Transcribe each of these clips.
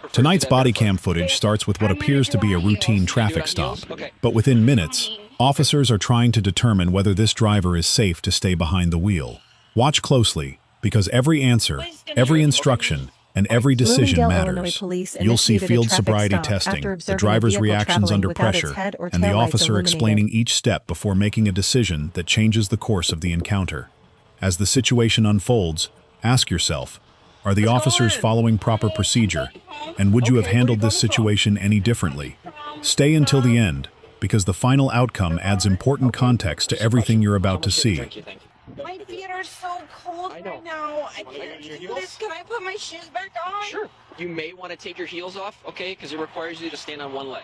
prefer to do Tonight's that body barefoot? cam footage starts with what appears to be a routine traffic on stop. heels? Okay. But within minutes, officers are trying to determine whether this driver is safe to stay behind the wheel. Watch closely, because every answer, every instruction, and every decision Bloomingdale, matters. Illinois police You'll see initiated a field traffic sobriety stop testing, after the observing a driver's vehicle reactions traveling under without its pressure, head or and the taillights officer illuminated. explaining each step before making a decision that changes the course of the encounter. As the situation unfolds, ask yourself, are the officers following proper procedure, and would you have handled this situation any differently? Stay until the end, because the final outcome adds important context to everything you're about to see. My feet are so cold right now. I can't do this. Can I put my shoes back on? Sure. You may want to take your heels off, okay? Because it requires you to stand on one leg.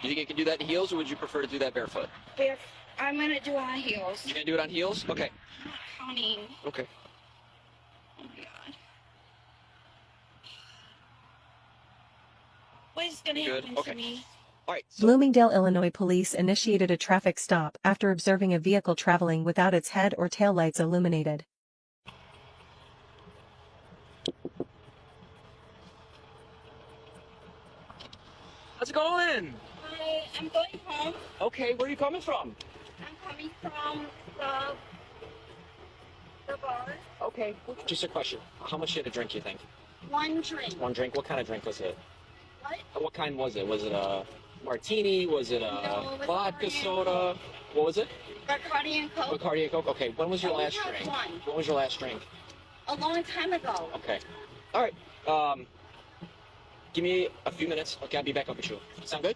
You think you can do that in heels, or would you prefer to do that barefoot? I'm gonna do it on heels. You're gonna do it on heels? Okay. I'm not counting. Okay. Oh my god. What is gonna Good. happen Okay. to me? All right. So Bloomingdale, Illinois police initiated a traffic stop after observing a vehicle traveling without its head or taillights illuminated. how's it going? I'm going home. Okay. Where are you coming from? I'm coming from the bar. Okay. Just a question. How much did you drink, you think? One drink. One drink? What kind of drink was it? What? What kind was it? Was it a martini? Was it a No, it was vodka Bacardi. Soda? What was it? Bacardi and Coke. Bacardi and Coke? Okay. When was your I only last had drink? one. When was your last drink? A long time ago. Okay. All right. Give me a few minutes. Okay, I'll be back up with you. Sound good?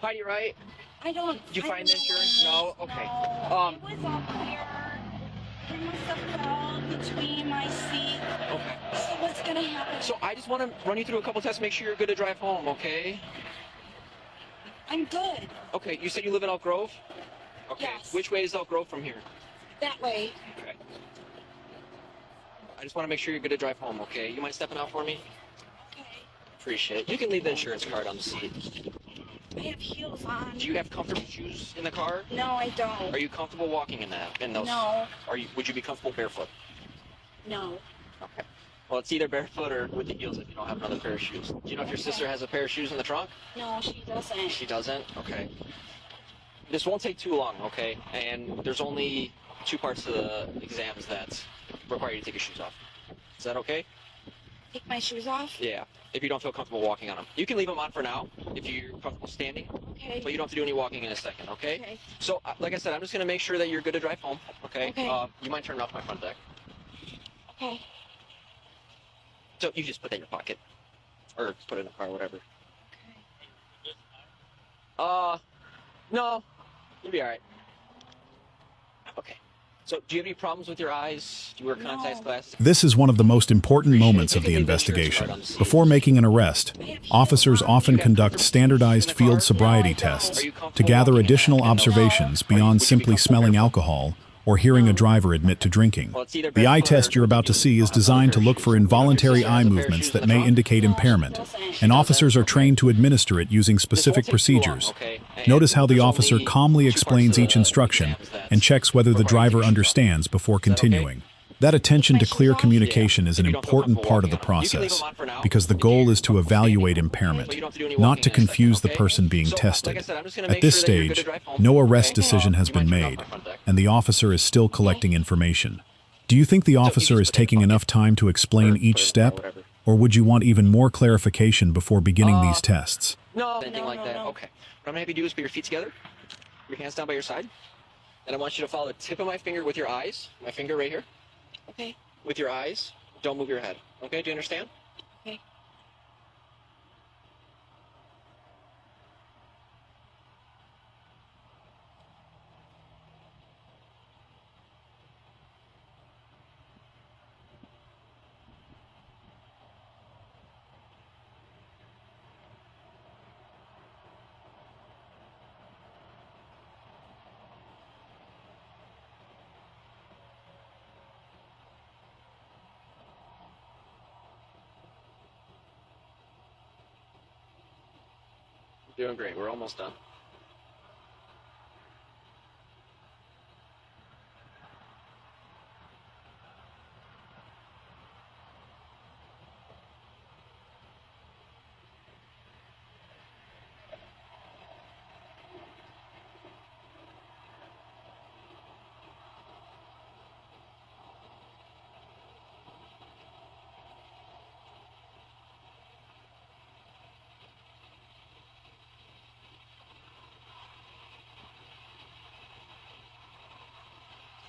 Heidi, right? I don't. Did you I find don't insurance? know. No? Okay. No. It was up here. It must have fell between my seat. Okay. So what's gonna happen? So I just want to run you through a couple tests, make sure you're good to drive home, okay? I'm good. Okay, you said you live in Elk Grove? Okay. Yes. Which way is Elk Grove from here? That way. Okay. I just want to make sure you're good to drive home, okay? You mind stepping out for me? Okay. Appreciate it. You can leave the insurance card on the seat. I have heels on. Do you have comfortable shoes in the car? No, I don't. Are you comfortable walking in those? No. Would you be comfortable barefoot? No. Okay. Well, it's either barefoot or with the heels if you don't have another pair of shoes. Do you know if your sister has a pair of shoes in the trunk? No, she doesn't. She doesn't? Okay. This won't take too long, okay? And there's only 2 parts to the exams that require you to take your shoes off. Is that okay? Take my shoes off? Yeah. If you don't feel comfortable walking on them. You can leave them on for now if you're comfortable standing, Okay. but you don't have to do any walking in a second, okay? Okay. So, like I said, I'm just going to make sure that you're good to drive home, okay? Okay. You mind turning off my front deck? Okay. So you just put that in your pocket. Or put it in the car, whatever. No. You'll be alright. Okay. So, do you have any problems with your eyes? Do you wear contacts, No. glasses? This is one of the most important moments of the investigation. Before making an arrest, officers often conduct standardized field sobriety tests to gather additional observations beyond simply smelling alcohol or hearing a driver admit to drinking. The eye test you're about to see is designed to look for involuntary eye movements that may indicate impairment, and officers are trained to administer it using specific procedures. Notice how the officer calmly explains each instruction and checks whether the driver understands before continuing. That attention to clear communication is an important part of the process, because the goal is to evaluate impairment, not to confuse the person being tested. At this stage, no arrest decision has been made, and the officer is still collecting information. Do you think the officer is taking enough time to explain each step, or would you want even more clarification before beginning these tests? No, anything No, like no, that. no. Okay. What I'm going to have you do is put your feet together, your hands down by your side, and I want you to follow the tip of my finger with your eyes, my finger right here, Okay. with your eyes. Don't move your head. Okay, do you understand? Okay. Doing great. We're almost done.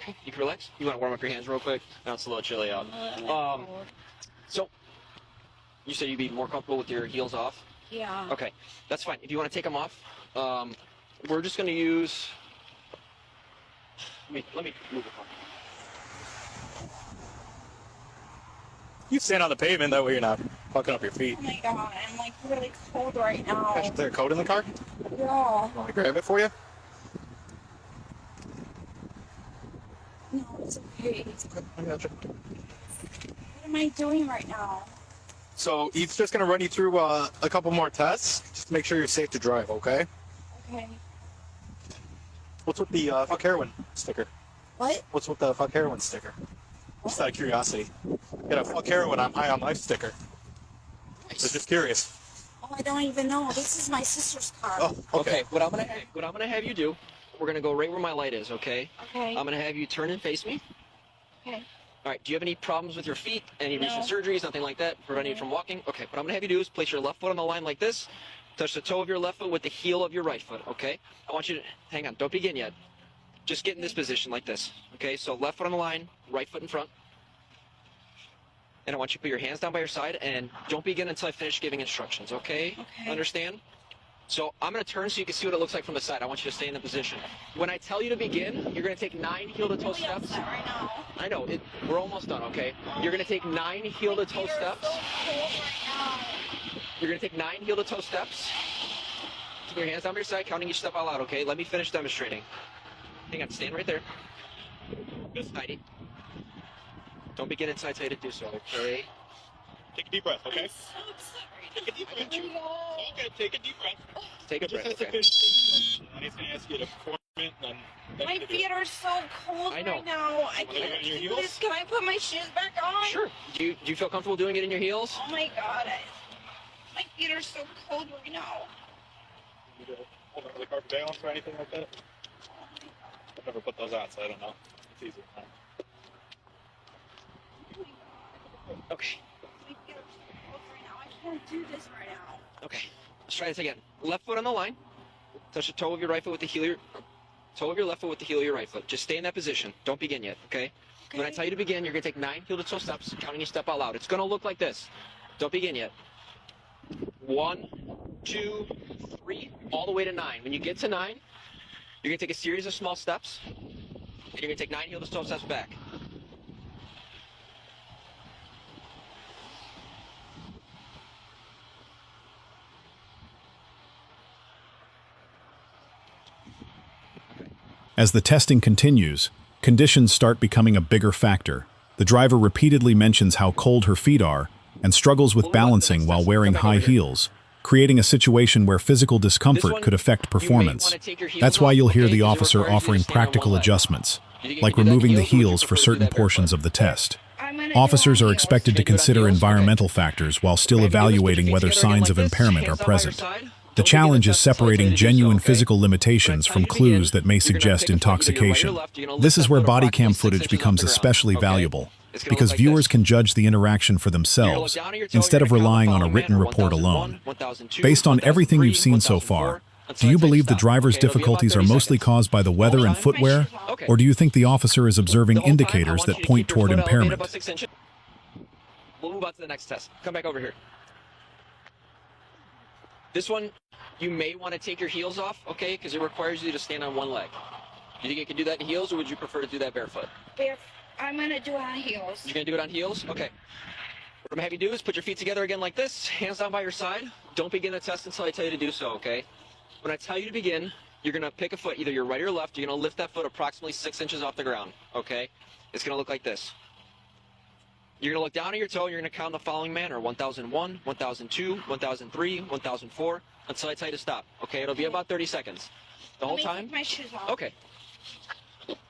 Okay, you can relax. You want to warm up your hands real quick? Now it's a little chilly out. So, you said you'd be more comfortable with your heels off? Yeah. Okay, that's fine. If you want to take them off, we're just going to use... Let me move it. You stand on the pavement, that way you're not fucking up your feet. Oh my god, I'm like really cold right now. Is there a coat in the car? Yeah. Want me to grab it for you? No, it's okay. I gotcha. What am I doing right now? So Eve's just gonna run you through a couple more tests, just to make sure you're safe to drive, okay? Okay. What's with the fuck heroin sticker? What? What's with the fuck heroin sticker? Just out of curiosity. Got a fuck heroin, I'm high on life sticker. So just curious. Oh, I don't even know. This is my sister's car. Oh, okay. What I'm gonna have you do, we're gonna go right where my light is, okay? Okay. I'm gonna have you turn and face me. Okay. All right, do you have any problems with your feet? Any recent No. surgeries, nothing like that, preventing you from walking? Okay, what I'm gonna have you do is place your left foot on the line like this, touch the toe of your left foot with the heel of your right foot, okay? I want you to, hang on, don't begin yet. Just get in this position like this, okay? So left foot on the line, right foot in front. And I want you to put your hands down by your side and don't begin until I finish giving instructions, okay? Okay. Understand? So I'm going to turn so you can see what it looks like from the side. I want you to stay in the position. When I tell you to begin, you're going to take 9 heel-to-toe Really steps. upset right now. I know, we're almost done, okay? You're going to take 9 heel-to-toe steps. So cold right now. You're going to take 9 heel-to-toe steps. Keep your hands down by your side, counting each step out loud, okay? Let me finish demonstrating. Hang on, stand right there. Just tidy. Don't begin until I tell you to do so, okay? Take a deep breath, okay? I'm so upset right Take a deep breath. Okay, take a deep breath. Take a breath, okay? He's gonna ask you to perform it, and then My feet are so cold I know. right now. I Wanna do it can't in your do heels? this. Can I put my shoes back on? Sure. Do you feel comfortable doing it in your heels? Oh my god. My feet are so cold right now. Hold on to the car for balance or anything like that? I've never put those on, so I don't know. It's easy. Okay. My feet are so cold right now. I can't do this right now. Okay. Let's try this again. Left foot on the line. Touch the toe of your right foot with the heel of your toe of your left foot with the heel of your right foot. Just stay in that position. Don't begin yet, okay? When I tell you to begin, you're gonna take 9 heel-to-toe steps, counting each step out loud. It's gonna look like this. Don't begin yet. 1, 2, 3, all the way to 9. When you get to 9, you're gonna take a series of small steps, and you're gonna take 9 heel-to-toe steps back. As the testing continues, conditions start becoming a bigger factor. The driver repeatedly mentions how cold her feet are and struggles with balancing while wearing high heels, creating a situation where physical discomfort could affect performance. That's why you'll hear the officer offering practical adjustments, like removing the heels for certain portions of the test. Officers are expected to consider environmental factors while still evaluating whether signs of impairment are present. The challenge is separating genuine physical limitations from clues that may suggest intoxication. This is where body cam footage becomes especially valuable, because viewers can judge the interaction for themselves, instead of relying on a written report alone. Based on everything you've seen so far, do you believe the driver's difficulties are mostly caused by the weather and footwear, or do you think the officer is observing indicators that point toward impairment? We'll move on to the next test. Come back over here. This one, you may want to take your heels off, okay? Because it requires you to stand on one leg. Do you think you can do that in heels, or would you prefer to do that barefoot? I'm gonna do it on heels. You're gonna do it on heels? Okay. What I'm gonna have you do is put your feet together again like this, hands down by your side. Don't begin the test until I tell you to do so, okay? When I tell you to begin, you're gonna pick a foot, either your right or your left. You're gonna lift that foot approximately 6 inches off the ground, okay? It's gonna look like this. You're gonna look down at your toe, and you're gonna count in the following manner: 1001, 1002, 1003, 1004, until I tell you to stop, okay? It'll be about 30 seconds. The whole Let me time? take my shoes off. Okay.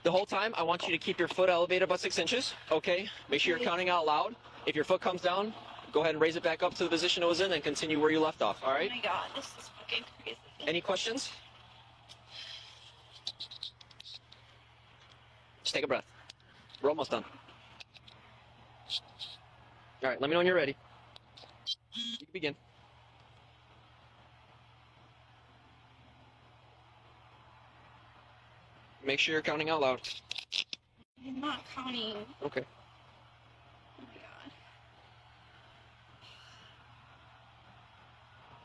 The whole time, I want you to keep your foot elevated about 6 inches, okay? Make sure you're counting out loud. If your foot comes down, go ahead and raise it back up to the position it was in and continue where you left off, all Oh right? my god, this is fucking crazy. Any questions? Just take a breath. We're almost done. All right, let me know when you're ready. You can begin. Make sure you're counting out loud. I'm not counting. Okay. Oh my god.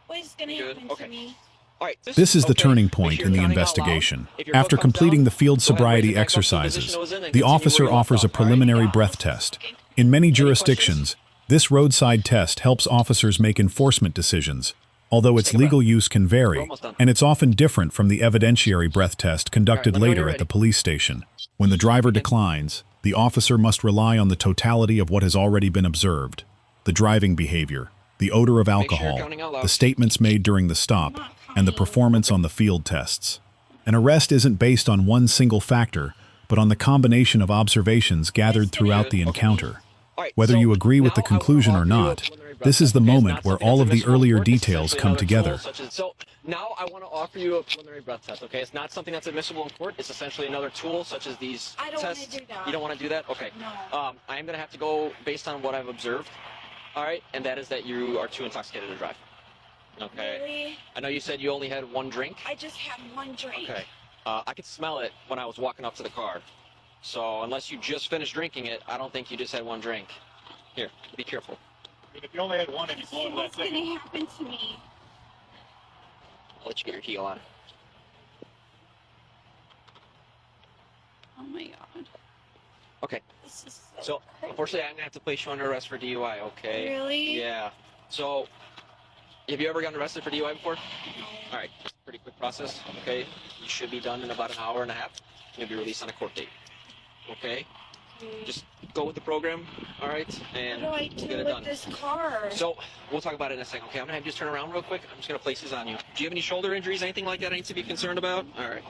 What is gonna Good. happen Okay. to me? All right. This is the okay. turning Make point sure in the you're counting out loud. investigation. If your After foot comes completing down, the field go ahead, raise sobriety it back up to the position exercises, it was in and the continue where officer you left offers a off, all right? preliminary breath test. In many jurisdictions, this roadside test helps officers make enforcement decisions, although its take a breath. legal use can We're vary, almost done. and it's often different from the evidentiary breath test conducted let me know when later you're at the ready. police station. When the driver declines, the officer must rely on the totality of what has already been observed: the driving behavior, the odor of sure you're alcohol, counting out loud. the statements made during the stop, and the performance on the field tests. An arrest isn't based on one single factor, but on the combination of observations gathered throughout the encounter. All right, Whether so you agree with the now I wanna conclusion or offer you a not, preliminary breath this is test, the okay? It's moment not where something all that's of the admissible in earlier court. It's details essentially come another together. tool such as- So now I want to offer you a preliminary breath test, okay? It's not something that's admissible in court. It's essentially another tool such as these I don't wanna tests. do that. You don't want to do that? Okay. No. I am going to have to go based on what I've observed, all right? And that is that you are too intoxicated to drive. Okay. Really? I know you said you only had one drink. I just had one drink. Okay. I could smell it when I was walking up to the car. So unless you just finished drinking it, I don't think you just had one drink. Here, be careful. I mean, if you only had one and you blow So into that what's thing. gonna happen to me? I'll let you get your heel on. Oh my god. Okay. This is So unfortunately, I'm gonna have to place you under arrest for DUI. Okay. Really? Yeah. So, have you ever gotten arrested for DUI before? All right. Pretty quick process. Okay. You should be done in about an hour and a half. You'll be released on a court date. Okay. Just go with the program. All right. And What do I we'll do get it with done. this car? So we'll talk about it in a second. Okay. I'm gonna have you just turn around real quick. I'm just gonna place these on you. Do you have any shoulder injuries, anything like that I need to be concerned about? All right.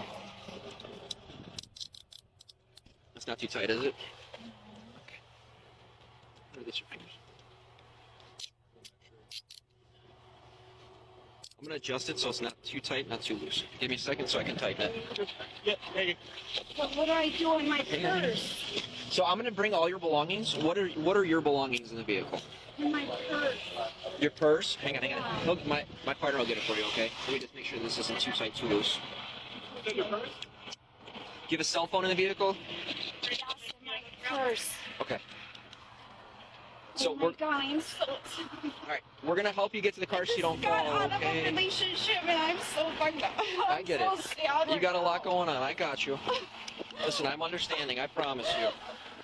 That's not too tight, is it? Okay. Release your fingers. I'm gonna adjust it so it's not too tight, not too loose. Give me a second so I can tighten it. Yeah, hey, But what do I do in my purse? So I'm gonna bring all your belongings. What are your belongings in the vehicle? In my purse. Your purse? Hang on, hang on. My partner will get it for you, okay? Let me just make sure this isn't too tight, too loose. Do you have a cell phone in the vehicle? Yes, in my purse. Okay. So Oh my god, I'm so sorry. all right. We're gonna help you get to the car so you don't got fall, out of a okay? relationship and I'm so fucked up. I get I'm it. so sad You got a right lot now. going on. I got you. Listen, I'm understanding. I promise you.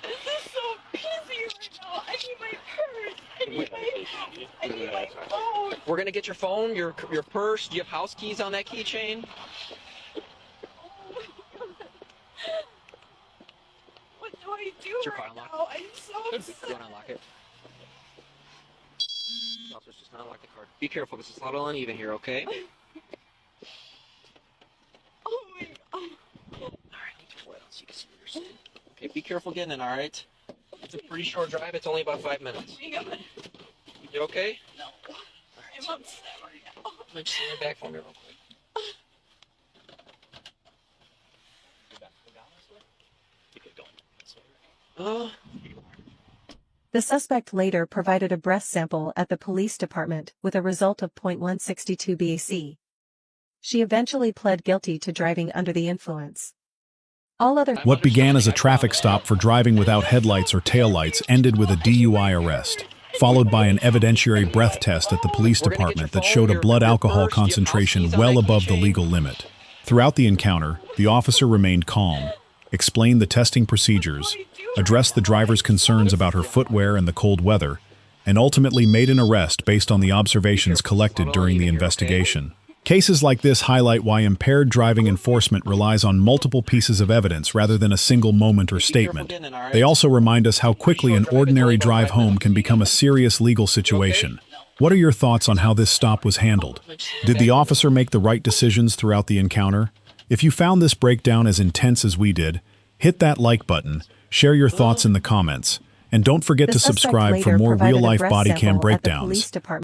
This is so busy right now. I need my purse. I need my I need my phone. We're gonna get your phone, your purse. Do you have house keys on that keychain? What do I do Is your car right unlocked? now? I'm so Go upset. and unlock it. Officers, just not unlock the car. Be careful, because it's a little uneven here, okay? Oh my god. All right, need to avoid so you can see what you're seeing. Okay, be careful getting in, all right? It's a pretty short drive. It's only about 5 minutes. Oh my god. You okay? No. All I'm right, upset right now. so just stand back for me real quick. Uh, The suspect later provided a breath sample at the police department with a result of .162 BAC. She eventually pled guilty to driving under the influence. All other What began as a traffic stop for driving without headlights or taillights ended with a DUI arrest, followed by an evidentiary breath test at the police department that showed a blood alcohol concentration well above the legal limit. Throughout the encounter, the officer remained calm, explained the testing procedures, addressed the driver's concerns about her footwear and the cold weather, and ultimately made an arrest based on the observations collected during the investigation. Cases like this highlight why impaired driving enforcement relies on multiple pieces of evidence rather than a single moment or statement. They also remind us how quickly an ordinary drive home can become a serious legal situation. What are your thoughts on how this stop was handled? Did the officer make the right decisions throughout the encounter? If you found this breakdown as intense as we did, hit that like button, share your thoughts in the comments, and don't forget the to suspect subscribe for later more provided a real-life breath body sample cam at the breakdowns. police department.